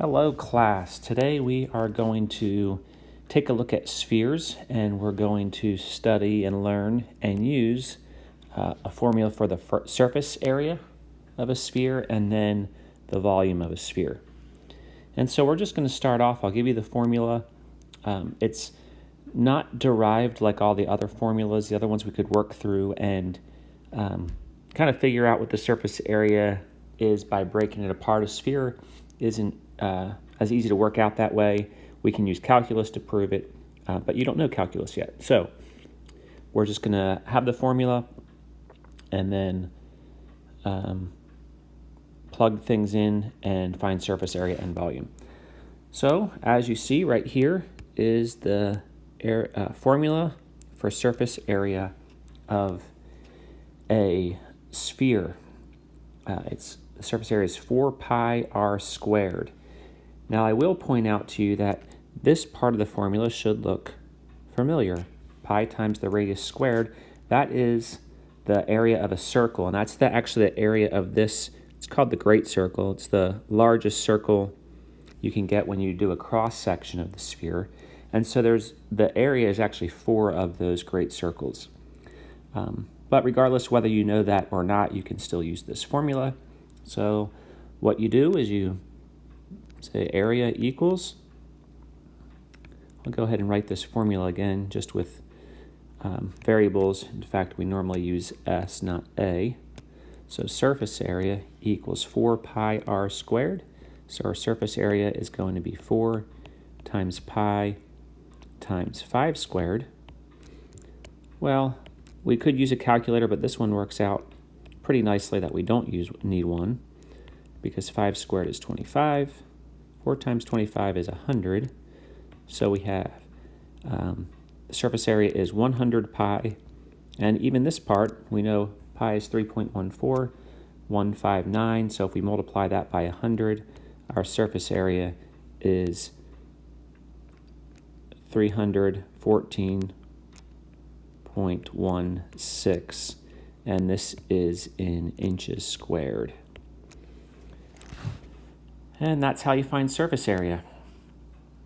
Hello class. Today we are going to take a look at spheres, and we're going to study and learn and use a formula for the surface area of a sphere and then the volume of a sphere. And so we're just going to start off. I'll give you the formula. It's not derived like all the other formulas. The other ones we could work through and kind of figure out what the surface area is by breaking it apart. A sphere isn't as easy to work out that way. We can use calculus to prove it, but you don't know calculus yet. So we're just going to have the formula and then plug things in and find surface area and volume. So as you see right here is the formula for surface area of a sphere. The surface area is 4 pi r squared. Now I will point out to you that this part of the formula should look familiar. Pi times the radius squared, that is the area of a circle, and that's actually the area of this. It's called the great circle. It's the largest circle you can get when you do a cross section of the sphere. And so the area is actually 4 of those great circles. But regardless whether you know that or not, you can still use this formula. So what you do is you say area equals, I'll go ahead and write this formula again just with variables. In fact, we normally use S, not A. So surface area equals 4 pi r squared. So our surface area is going to be 4 times pi times 5 squared. Well, we could use a calculator, but this one works out pretty nicely that we don't need one, because 5 squared is 25. 4 times 25 is 100. So we have the surface area is 100 pi. And even this part, we know pi is 3.14159. So if we multiply that by 100, our surface area is 314.16. And this is in inches squared. And that's how you find surface area.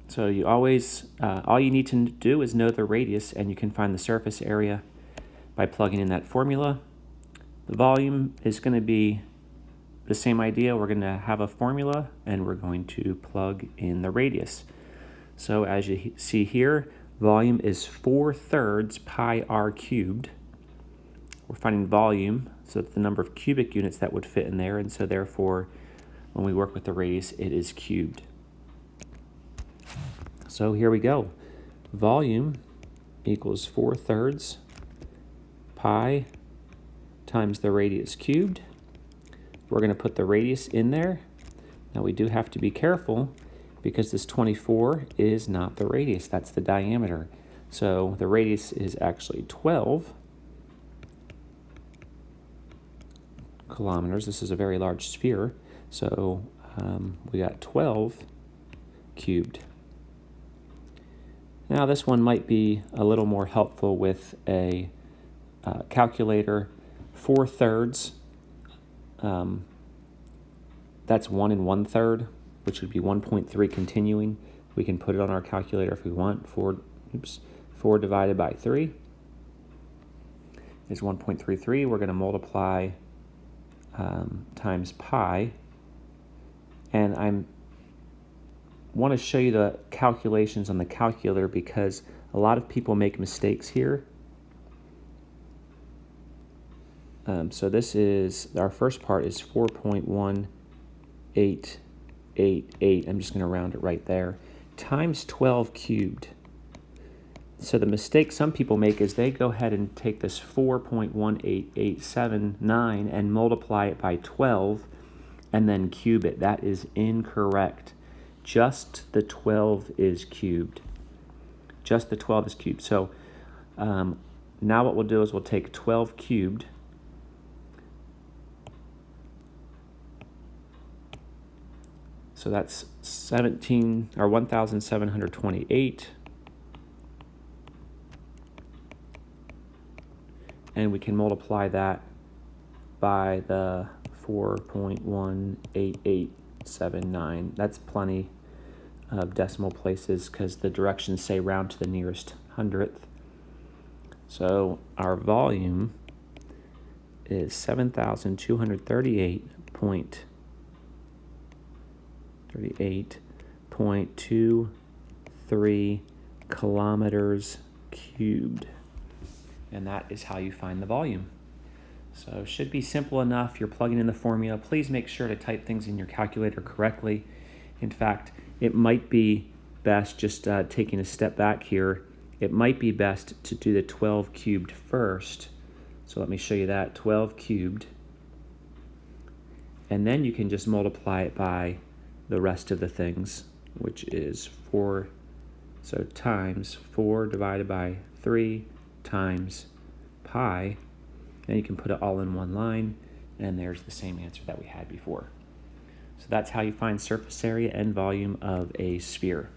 So you always, all you need to do is know the radius, and you can find the surface area by plugging in that formula. The volume is going to be the same idea. We're going to have a formula, and we're going to plug in the radius. So as you see here, volume is 4/3 pi r cubed. We're finding volume, so it's the number of cubic units that would fit in there, and so therefore, when we work with the radius, it is cubed. So here we go. Volume equals 4/3 pi times the radius cubed. We're going to put the radius in there. Now we do have to be careful because this 24 is not the radius, that's the diameter. So the radius is actually 12 kilometers. This is a very large sphere. So we got 12 cubed. Now this one might be a little more helpful with a calculator. 4/3, that's 1 1/3, which would be 1.3 continuing. We can put it on our calculator if we want. 4 divided by 3 is 1.33. We're going to multiply times pi. And I want to show you the calculations on the calculator because a lot of people make mistakes here. So this is, our first part is 4.1888. I'm just going to round it right there. Times 12 cubed. So the mistake some people make is they go ahead and take this 4.18879 and multiply it by 12 and then cube it. That is incorrect. Just the 12 is cubed. Just the 12 is cubed. So now what we'll do is we'll take 12 cubed. So that's 1,728. And we can multiply that by the 4.188 0.79. That's plenty of decimal places because the directions say round to the nearest hundredth. So our volume is 7,238.23 kilometers cubed. And that is how you find the volume. So it should be simple enough. You're plugging in the formula. Please make sure to type things in your calculator correctly. In fact, it might be best, just taking a step back here, it might be best to do the 12 cubed first. So let me show you that, 12 cubed. And then you can just multiply it by the rest of the things, which is 4. So times 4 divided by 3 times pi. Then you can put it all in one line, and there's the same answer that we had before. So that's how you find surface area and volume of a sphere.